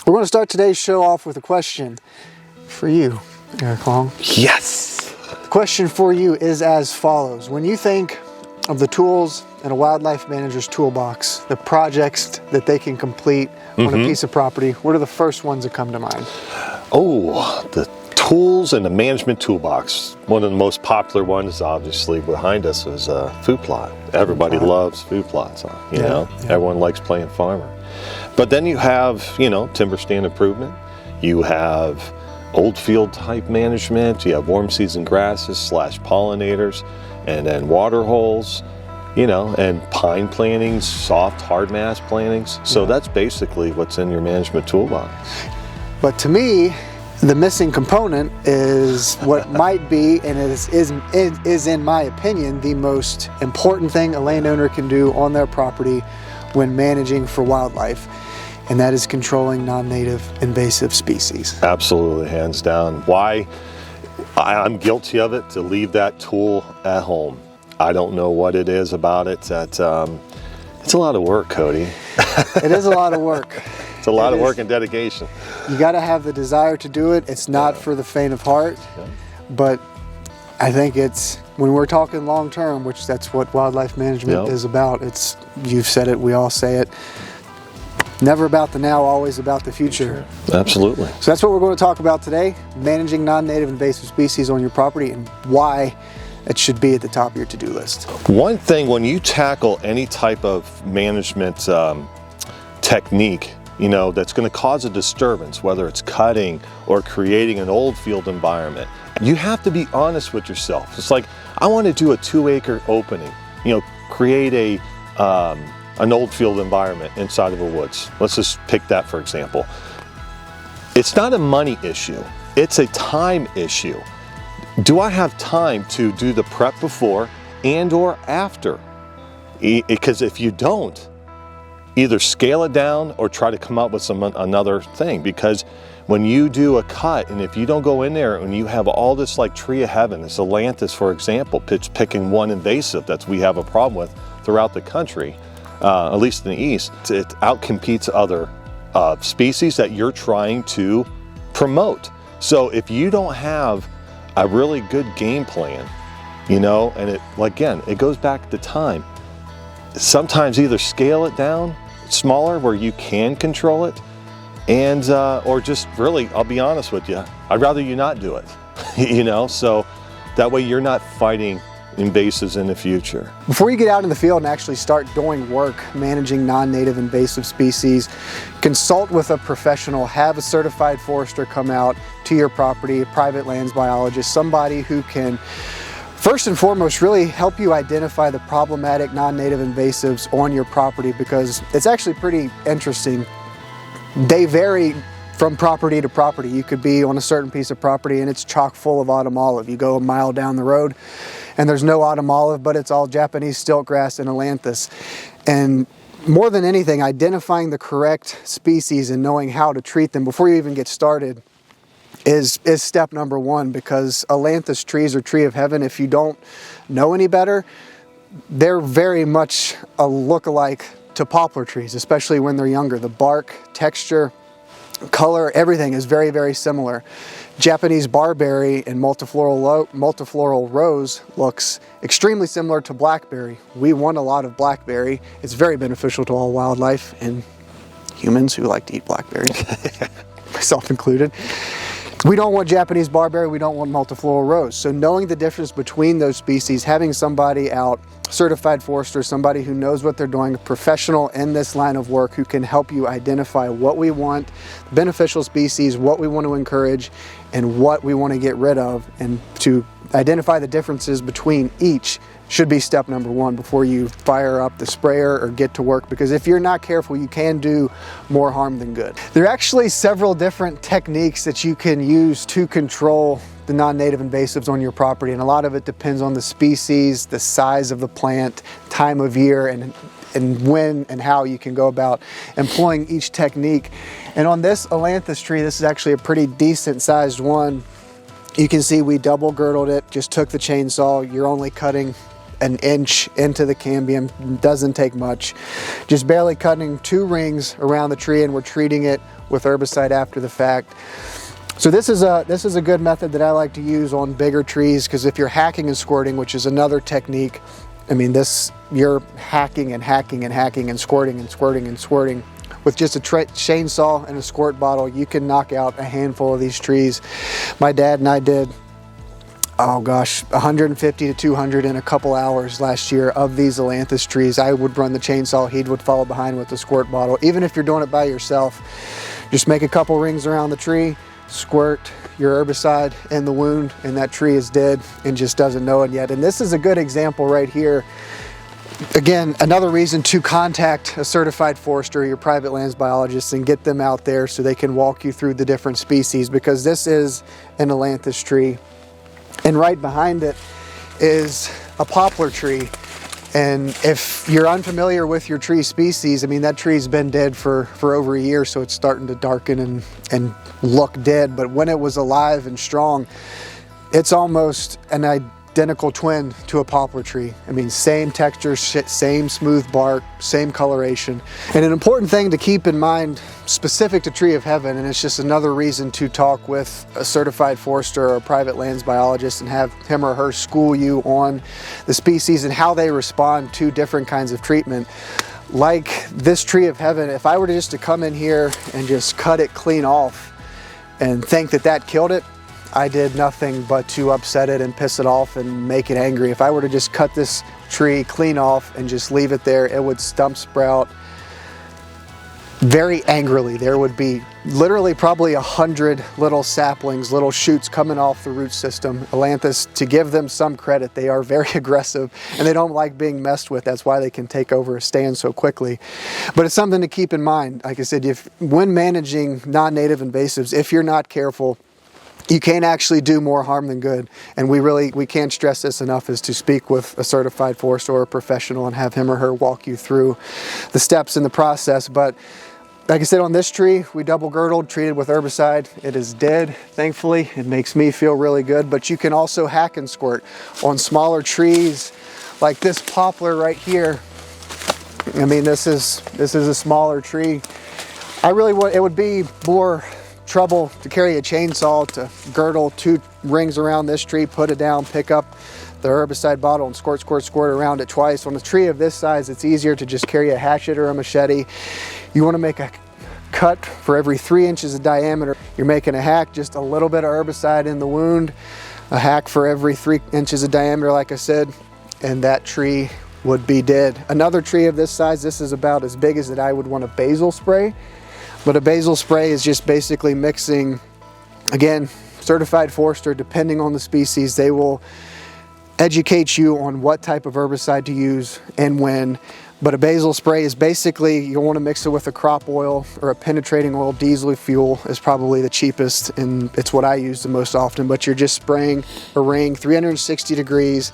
We're going to start today's show off with a question for you, Eric Long. Yes! The question for you is as follows. When you think of the tools in a wildlife manager's toolbox, the projects that they can complete on a piece of property, what are the first ones that come to mind? Oh, the tools in the management toolbox. One of the most popular ones, obviously, behind us is a food plot. Everybody loves food plots, you know? Everyone likes playing farmer. But then you have, timber stand improvement. You have old field type management. You have warm season grasses / pollinators, and then water holes, and pine plantings, soft hard mass plantings. So that's basically what's in your management toolbox. But to me, the missing component is what might be, and it is in my opinion, the most important thing a landowner can do on their property when managing for wildlife, and that is controlling non-native invasive species. Absolutely, hands down. Why? I'm guilty of it, to leave that tool at home. I don't know what it is about it that it's a lot of work, Cody. It is a lot of work. It's a lot of work and dedication. You got to have the desire to do it. It's not for the faint of heart, but I think it's, when we're talking long term, which that's what wildlife management is about. You've said it, we all say it. Never about the now, always about the future. Absolutely. So that's what we're going to talk about today, managing non-native invasive species on your property and why it should be at the top of your to-do list. One thing, when you tackle any type of management technique, that's going to cause a disturbance, whether it's cutting or creating an old field environment, you have to be honest with yourself. It's like, I want to do a 2-acre opening, create an old field environment inside of a woods. Let's just pick that for example. It's not a money issue, it's a time issue. Do I have time to do the prep before and or after? Because if you don't, either scale it down or try to come up with another thing, because when you do a cut, and if you don't go in there and you have all this like tree of heaven, this Ailanthus, for example, picking one invasive that we have a problem with throughout the country, at least in the east, it outcompetes other species that you're trying to promote. So if you don't have a really good game plan, and it goes back to time. Sometimes either scale it down smaller where you can control it, and or just really, I'll be honest with you, I'd rather you not do it, so that way you're not fighting invasives in the future. Before you get out in the field and actually start doing work managing non-native invasive species, consult with a professional. Have a certified forester come out to your property, a private lands biologist, somebody who can first and foremost really help you identify the problematic non-native invasives on your property, because it's actually pretty interesting. They vary from property to property. You could be on a certain piece of property and it's chock full of autumn olive. You go a mile down the road and there's no autumn olive, but it's all Japanese stiltgrass and Ailanthus. And more than anything, identifying the correct species and knowing how to treat them before you even get started is step number one, because Ailanthus trees are tree of heaven. If you don't know any better, they're very much a look-alike to poplar trees, especially when they're younger. The bark, texture, color, everything is very, very similar. Japanese barberry and multifloral rose looks extremely similar to blackberry. We want a lot of blackberry. It's very beneficial to all wildlife and humans who like to eat blackberries, myself included. We don't want Japanese barberry, we don't want multifloral rose. So knowing the difference between those species, having somebody out, certified forester, somebody who knows what they're doing, a professional in this line of work who can help you identify what we want, beneficial species, what we want to encourage, and what we want to get rid of, and to identify the differences between each should be step number one before you fire up the sprayer or get to work, because if you're not careful, you can do more harm than good. There are actually several different techniques that you can use to control the non-native invasives on your property, and a lot of it depends on the species, the size of the plant, time of year, and when and how you can go about employing each technique. And on this Ailanthus tree, this is actually a pretty decent sized one. You can see we double girdled it, just took the chainsaw. You're only cutting an inch into the cambium. Doesn't take much. Just barely cutting 2 rings around the tree, and we're treating it with herbicide after the fact. So this is a good method that I like to use on bigger trees, because if you're hacking and squirting, which is another technique, I mean, you're hacking and hacking and hacking and squirting and squirting and squirting. With just a chainsaw and a squirt bottle, you can knock out a handful of these trees. My dad and I did, oh gosh, 150 to 200 in a couple hours last year of these Ailanthus trees. I would run the chainsaw, he would follow behind with the squirt bottle. Even if you're doing it by yourself, just make a couple rings around the tree, squirt your herbicide in the wound, and that tree is dead and just doesn't know it yet. And this is a good example right here. Again, another reason to contact a certified forester, your private lands biologist, and get them out there so they can walk you through the different species, because this is an Ailanthus tree. And right behind it is a poplar tree. And if you're unfamiliar with your tree species, I mean, that tree's been dead for over a year, so it's starting to darken and look dead. But when it was alive and strong, it's almost an identical twin to a poplar tree. I mean, same texture, same smooth bark, same coloration. And an important thing to keep in mind specific to Tree of Heaven, and it's just another reason to talk with a certified forester or a private lands biologist and have him or her school you on the species and how they respond to different kinds of treatment. Like this Tree of Heaven, if I were just to come in here and just cut it clean off and think that that killed it, I did nothing but to upset it and piss it off and make it angry. If I were to just cut this tree clean off and just leave it there, it would stump sprout very angrily. There would be literally probably 100 little saplings, little shoots coming off the root system. Ailanthus, to give them some credit, they are very aggressive and they don't like being messed with. That's why they can take over a stand so quickly. But it's something to keep in mind. Like I said, when managing non-native invasives, if you're not careful, you can actually do more harm than good. And we can't stress this enough, is to speak with a certified forester or a professional and have him or her walk you through the steps in the process. But like I said, on this tree, we double girdled, treated with herbicide. It is dead, thankfully. It makes me feel really good, but you can also hack and squirt on smaller trees like this poplar right here. I mean, this is a smaller tree. It would be more trouble to carry a chainsaw to girdle 2 rings around this tree, put it down, pick up the herbicide bottle and squirt, squirt, squirt around it twice. On a tree of this size, it's easier to just carry a hatchet or a machete. You want to make a cut for every 3 inches of diameter. You're making a hack, just a little bit of herbicide in the wound, a hack for every 3 inches of diameter, like I said, and that tree would be dead. Another tree of this size, this is about as big as that I would want a basal spray. But a basal spray is just basically mixing, again, certified forester, depending on the species, they will educate you on what type of herbicide to use and when. But a basal spray is basically, you'll want to mix it with a crop oil or a penetrating oil. Diesel fuel is probably the cheapest, and it's what I use the most often. But you're just spraying a ring 360 degrees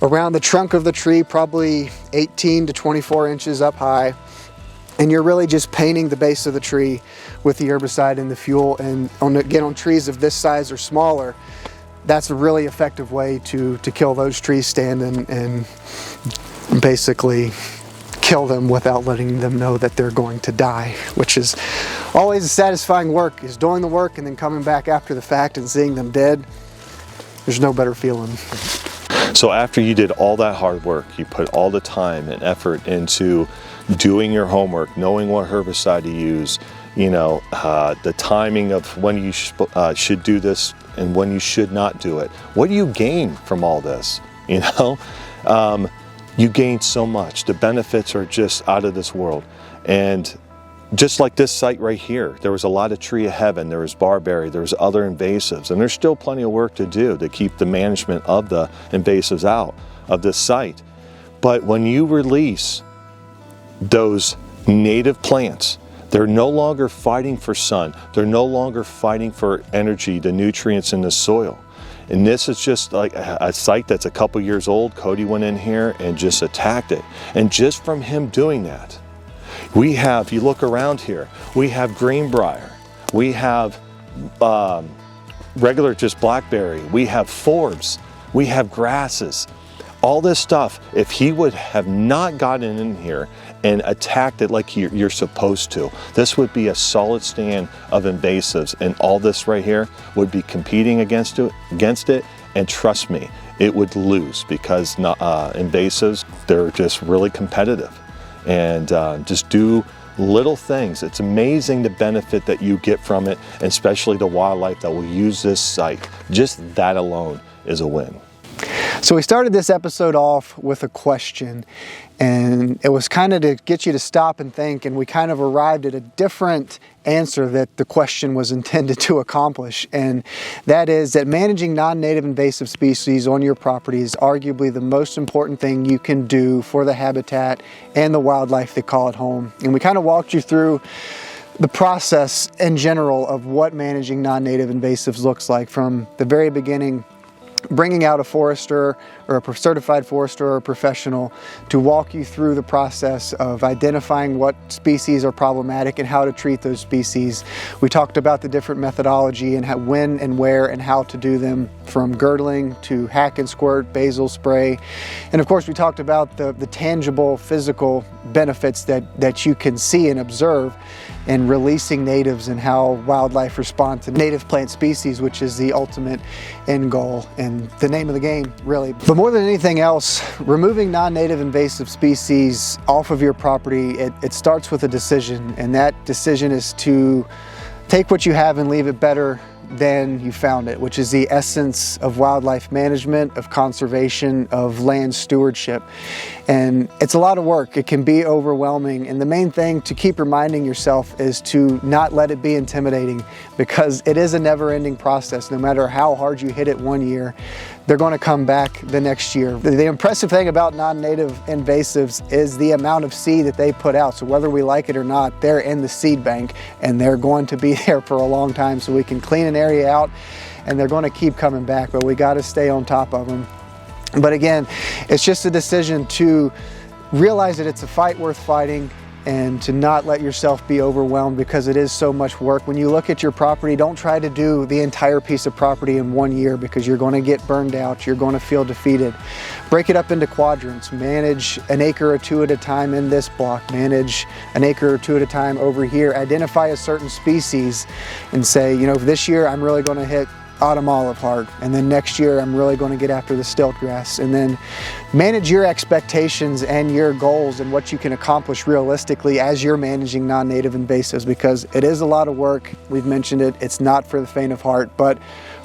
around the trunk of the tree, probably 18 to 24 inches up high. And you're really just painting the base of the tree with the herbicide and the fuel. And on trees of this size or smaller, that's a really effective way to kill those trees standing and basically kill them without letting them know that they're going to die, which is always a satisfying work, is doing the work and then coming back after the fact and seeing them dead. There's no better feeling. So after you did all that hard work, you put all the time and effort into doing your homework, knowing what herbicide to use, the timing of when you should do this and when you should not do it. What do you gain from all this? You gain so much. The benefits are just out of this world. And just like this site right here, there was a lot of Tree of Heaven, there was barberry, there was other invasives, and there's still plenty of work to do to keep the management of the invasives out of this site. But when you release those native plants, they're no longer fighting for sun, they're no longer fighting for energy, the nutrients in the soil. And this is just like a site that's a couple years old. Cody went in here and just attacked it. And just from him doing that, we have, you look around here, we have greenbrier, we have regular just blackberry, we have forbs, we have grasses. All this stuff, if he would have not gotten in here and attacked it like you're supposed to, this would be a solid stand of invasives, and all this right here would be competing against it, and trust me, it would lose, because invasives, they're just really competitive. And just do little things. It's amazing the benefit that you get from it, and especially the wildlife that will use this site. Just that alone is a win. So we started this episode off with a question, and it was kind of to get you to stop and think, and we kind of arrived at a different answer that the question was intended to accomplish, and that is that managing non-native invasive species on your property is arguably the most important thing you can do for the habitat and the wildlife that call it home. And we kind of walked you through the process in general of what managing non-native invasives looks like, from the very beginning, bringing out a forester or a certified forester or a professional to walk you through the process of identifying what species are problematic and how to treat those species. We talked about the different methodology and how, when and where and how to do them, from girdling to hack and squirt, basal spray. And of course we talked about the tangible physical benefits that you can see and observe in releasing natives, and how wildlife respond to native plant species, which is the ultimate end goal and the name of the game, really. But more than anything else, removing non-native invasive species off of your property, it starts with a decision, and that decision is to take what you have and leave it better than you found it, which is the essence of wildlife management, of conservation, of land stewardship. And it's a lot of work. It can be overwhelming. And the main thing to keep reminding yourself is to not let it be intimidating, because it is a never-ending process. No matter how hard you hit it one year, they're going to come back the next year. The impressive thing about non-native invasives is the amount of seed that they put out. So whether we like it or not, they're in the seed bank, and they're going to be there for a long time. So we can clean an area out, and they're going to keep coming back, but we got to stay on top of them. But again, it's just a decision to realize that it's a fight worth fighting, and to not let yourself be overwhelmed, because it is so much work. When you look at your property, don't try to do the entire piece of property in one year, because you're going to get burned out. You're going to feel defeated. Break it up into quadrants. Manage an acre or two at a time in this block. Manage an acre or two at a time over here. Identify a certain species and say, you know, this year I'm really going to hit autumn olive hard, and then next year I'm really going to get after the stilt grass. And then manage your expectations and your goals and what you can accomplish realistically as you're managing non-native invasives, because it is a lot of work. We've mentioned it. It's not for the faint of heart, but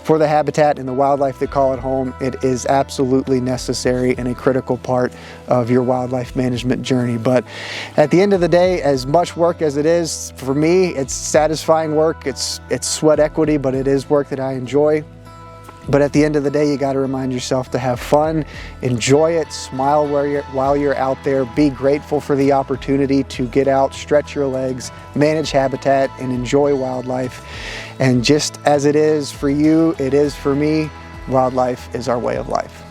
for the habitat and the wildlife that call it home, it is absolutely necessary and a critical part of your wildlife management journey. But at the end of the day, as much work as it is, for me, it's satisfying work. It's sweat equity, but it is work that I enjoy. But at the end of the day, you got to remind yourself to have fun, enjoy it, smile while you're out there, be grateful for the opportunity to get out, stretch your legs, manage habitat, and enjoy wildlife. And just as it is for you, it is for me. Wildlife is our way of life.